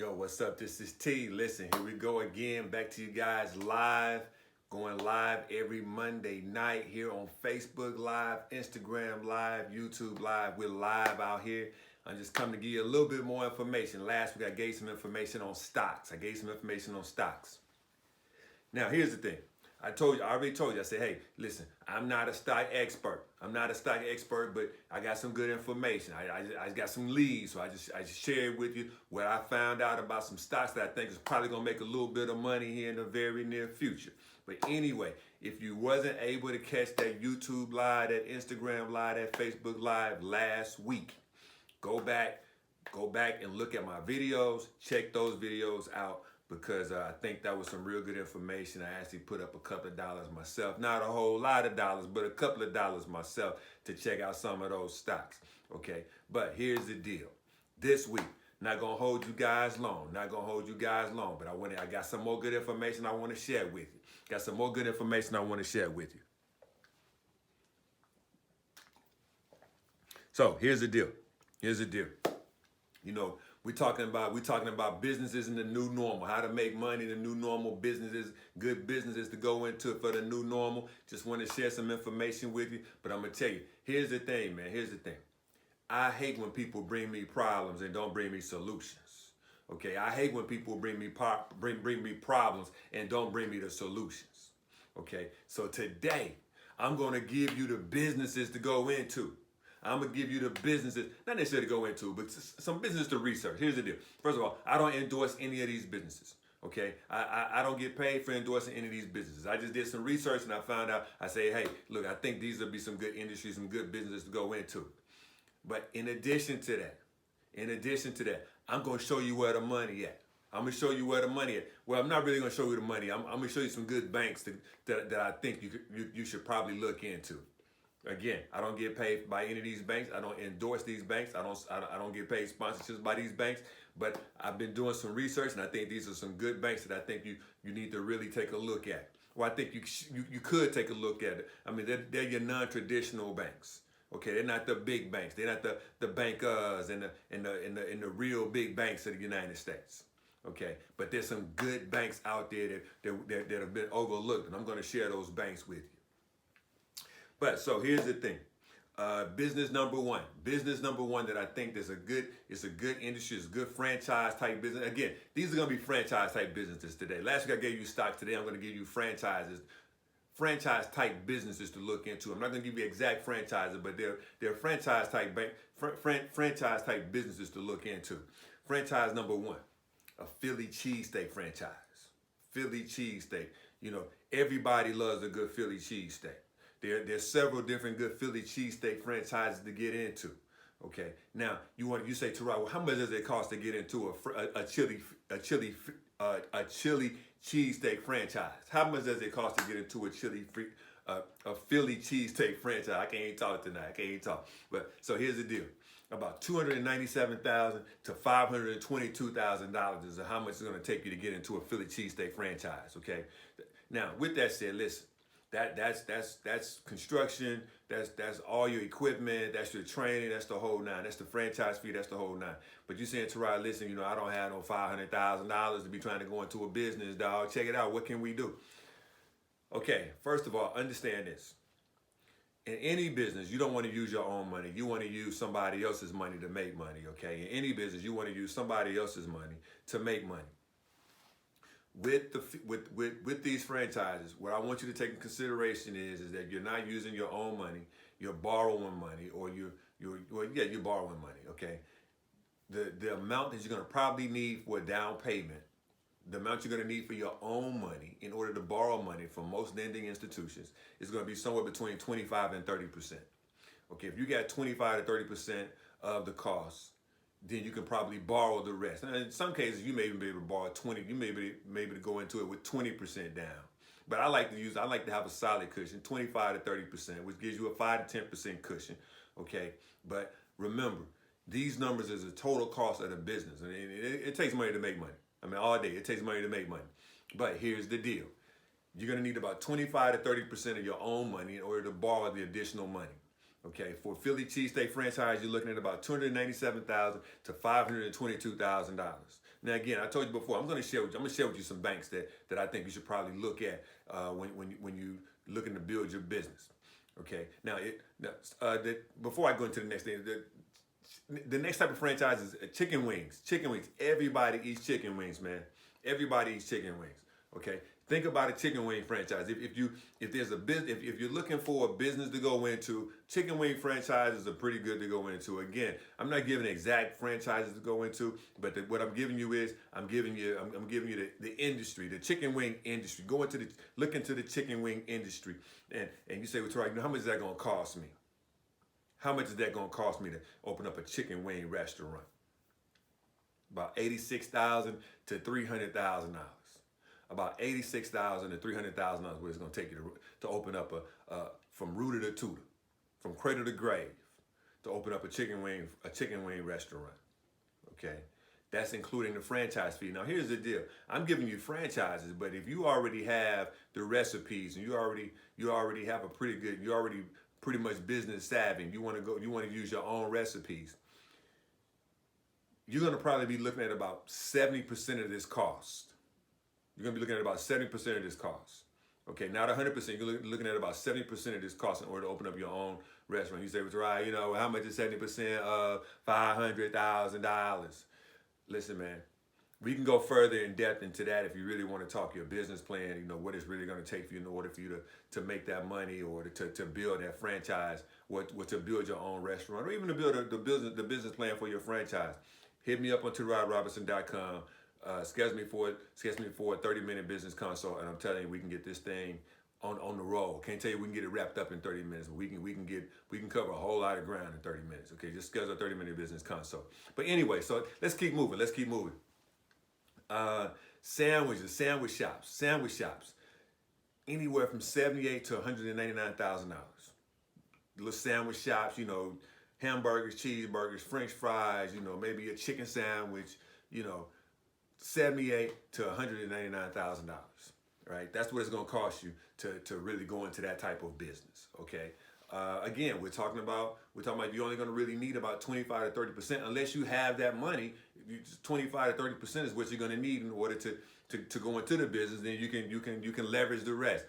Yo, what's up? This is T. Listen, here we go again. Back to you guys live. Going live every Monday night here on Facebook Live, Instagram Live, YouTube Live. We're live out here. I'm just coming to give you a little bit more information. Last week I gave some information on stocks. Now, here's the thing. I already told you, I said, hey, listen, I'm not a stock expert. But I got some good information. I got some leads, so I just shared with you what I found out about some stocks that I think is probably gonna make a little bit of money here in the very near future. But anyway, if you wasn't able to catch that YouTube live, that Instagram live, that Facebook live last week, go back and look at my videos, check those videos out. Because I think that was some real good information. I actually put up a couple of dollars myself. Not a whole lot of dollars, but a couple of dollars myself to check out some of those stocks, okay? But here's the deal. This week, not gonna hold you guys long, but I got some more good information I wanna share with you. So here's the deal. You know, we're talking about businesses in the new normal, how to make money in the new normal, businesses, good businesses to go into for the new normal. Just want to share some information with you, but I'm gonna tell you, here's the thing, man. I hate when people bring me problems and don't bring me solutions. Okay, I hate when people bring me problems and don't bring me the solutions. Okay, so today I'm gonna give you the businesses to go into. I'm going to give you the businesses, not necessarily to go into, but some business to research. Here's the deal. First of all, I don't endorse any of these businesses, okay? I don't get paid for endorsing any of these businesses. I just did some research and I found out, I say, hey, look, I think these will be some good industries, some good businesses to go into. But in addition to that, I'm going to show you where the money at. Well, I'm not really going to show you the money. I'm going to show you some good banks that I think you should probably look into. Again, I don't get paid by any of these banks. I don't endorse these banks. I don't get paid sponsorships by these banks. But I've been doing some research, and I think these are some good banks that I think you need to really take a look at. Well, I think you could take a look at it. I mean, they're your non-traditional banks. Okay, they're not the big banks. They're not the bankers and the real big banks of the United States. Okay, but there's some good banks out there that have been overlooked, and I'm going to share those banks with you. But so here's the thing. Business number one that I think is a good industry, is a good franchise type business. Again, these are going to be franchise type businesses today. Last week I gave you stocks. Today I'm going to give you franchise type businesses to look into. I'm not going to give you exact franchises, but they're franchise type businesses to look into. Franchise number one, a Philly cheesesteak franchise. Philly cheesesteak. You know, everybody loves a good Philly cheesesteak. There's several different good Philly cheesesteak franchises to get into. Okay, now you say, Terrell, well, how much does it cost to get into a chili cheesesteak franchise? How much does it cost to get into a Philly cheesesteak franchise? I can't talk tonight. But so here's the deal: about $297,000 to $522,000 is how much it's going to take you to get into a Philly cheesesteak franchise. Okay, now with that said, listen. That's construction, that's all your equipment, that's your training, that's the whole nine. That's the franchise fee, that's the whole nine. But you saying, Terrell, listen, I don't have no $500,000 to be trying to go into a business, dog. Check it out. What can we do? Okay, first of all, understand this. In any business, you don't want to use your own money. You want to use somebody else's money to make money, okay? In any business, you want to use somebody else's money to make money. With these franchises, what I want you to take in consideration is that you're not using your own money, you're borrowing money, or you're borrowing money. Okay, the amount that you're going to probably need for a down payment, the amount you're going to need for your own money in order to borrow money from most lending institutions is going to be somewhere between 25 and 30%. Okay, if you got 25 to 30% of the cost, then you can probably borrow the rest. And in some cases, you may even be able to borrow 20. You may be able to go into it with 20% down. But I like to have a solid cushion, 25 to 30%, which gives you a 5 to 10% cushion. Okay, but remember, these numbers is the total cost of the business. I mean, it takes money to make money. I mean, all day it takes money to make money. But here's the deal: you're gonna need about 25 to 30% of your own money in order to borrow the additional money. Okay, for Philly cheesesteak franchise, you're looking at about $297,000 to $522,000. Now, again, I told you before, I'm going to share with you some banks that I think you should probably look at when you looking to build your business. Okay, now before I go into the next thing, the next type of franchise is chicken wings. Chicken wings. Everybody eats chicken wings, man. Everybody eats chicken wings. Okay. Think about a chicken wing franchise. If there's a business, if you're looking for a business to go into, chicken wing franchises are pretty good to go into. Again, I'm not giving exact franchises to go into, but what I'm giving you is I'm giving you the industry, the chicken wing industry. Look into the chicken wing industry, and you say, well, Tarek, how much is that going to cost me? How much is that going to cost me to open up a chicken wing restaurant? About $86,000 to $300,000. About $86,000 to $300,000 what it's going to take you to open up from rooter to tutor, from cradle to grave, to open up a chicken wing restaurant. Okay, that's including the franchise fee. Now here's the deal: I'm giving you franchises, but if you already have the recipes and you already have a you're already pretty much business savvy, and you want to use your own recipes, you're going to probably be looking at about 70% of this cost. You're going to be looking at about 70% of this cost. Okay, not 100%. You're looking at about 70% of this cost in order to open up your own restaurant. You say, well, right, how much is 70% of $500,000? Listen, man, we can go further in depth into that if you really want to talk your business plan, what it's really going to take for you in order for you to make that money, or to build that franchise, or to build your own restaurant, or even to build the business plan for your franchise. Hit me up on TarodRobinson.com. Schedule me for a 30-minute business consult, and I'm telling you, we can get this thing on the roll. Can't tell you we can get it wrapped up in 30 minutes, but we can cover a whole lot of ground in 30 minutes. Okay, just schedule a 30-minute business consult. But anyway, so let's keep moving. Sandwich shops, anywhere from $78,000 to $199,000. Little sandwich shops, hamburgers, cheeseburgers, French fries, maybe a chicken sandwich, $78,000 to $199,000, right? That's what it's going to cost you to really go into that type of business. Okay. Again, we're talking about you're only going to really need about 25 to 30%, unless you have that money. 25 to 30% is what you're going to need in order to go into the business. Then you can leverage the rest.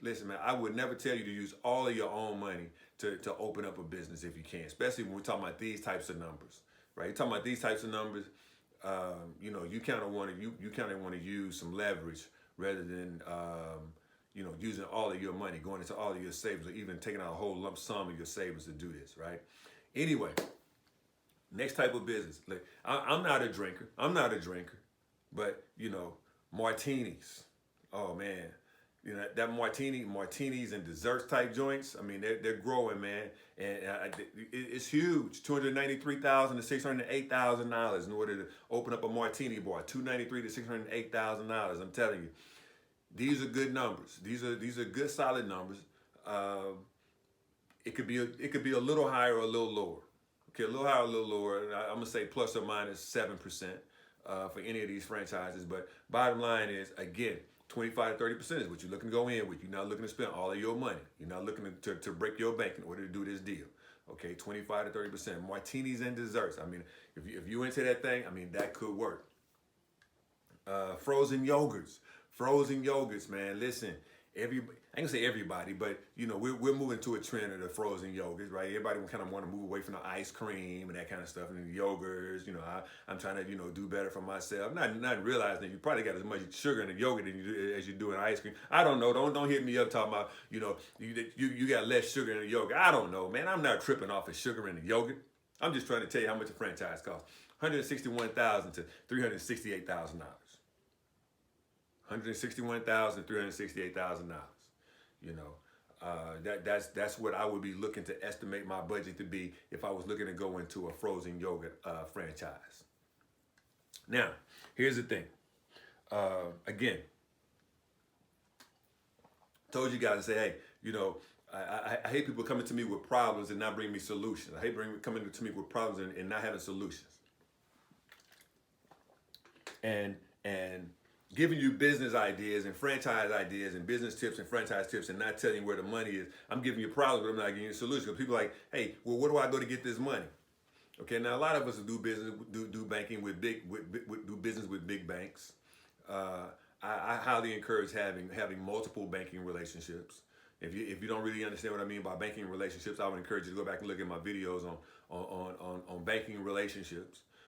Listen, man, I would never tell you to use all of your own money to open up a business if you can, especially when we're talking about these types of numbers, right? You're talking about these types of numbers. You kind of want to use some leverage rather than using all of your money, going into all of your savings, or even taking out a whole lump sum of your savings to do this, right? Anyway, next type of business. Like, I'm not a drinker, but martinis. Oh man, that martinis and desserts type joints. I mean, they're growing, man, and it's huge. $293,000 to $608,000 in order to open up a martini bar. $293,000 to $608,000. I'm telling you, these are good numbers. These are good, solid numbers. It could be a little higher or a little lower. Okay, a little higher, or a little lower. I'm gonna say plus or minus 7% for any of these franchises. But bottom line is, again, 25 to 30% is what you're looking to go in with. You're not looking to spend all of your money. You're not looking to break your bank in order to do this deal. Okay, 25 to 30%. Martinis and desserts. I mean, if you into that thing, I mean, that could work. Frozen yogurts, man. Listen, I ain't gonna say everybody, but we're moving to a trend of the frozen yogurts, right? Everybody kind of want to move away from the ice cream and that kind of stuff, and the yogurts. I'm trying to do better for myself. Not realizing that you probably got as much sugar in the yogurt as you do in ice cream. I don't know. Don't hit me up talking about you got less sugar in the yogurt. I don't know, man. I'm not tripping off of sugar in the yogurt. I'm just trying to tell you how much a franchise costs. $161,000 to $368,000. $161,000, $368,000. That's what I would be looking to estimate my budget to be if I was looking to go into a frozen yogurt franchise. Now, here's the thing. Again, told you guys to say, hey, I hate people coming to me with problems and not bringing me solutions. I hate coming to me with problems and not having solutions. And giving you business ideas and franchise ideas and business tips and franchise tips and not telling you where the money is. I'm giving you problems, but I'm not giving you a solution. Because people are like, hey, well, where do I go to get this money? Okay, now a lot of us do business, do banking with do business with big banks. I highly encourage having multiple banking relationships. If you don't really understand what I mean by banking relationships, I would encourage you to go back and look at my videos on banking relationships.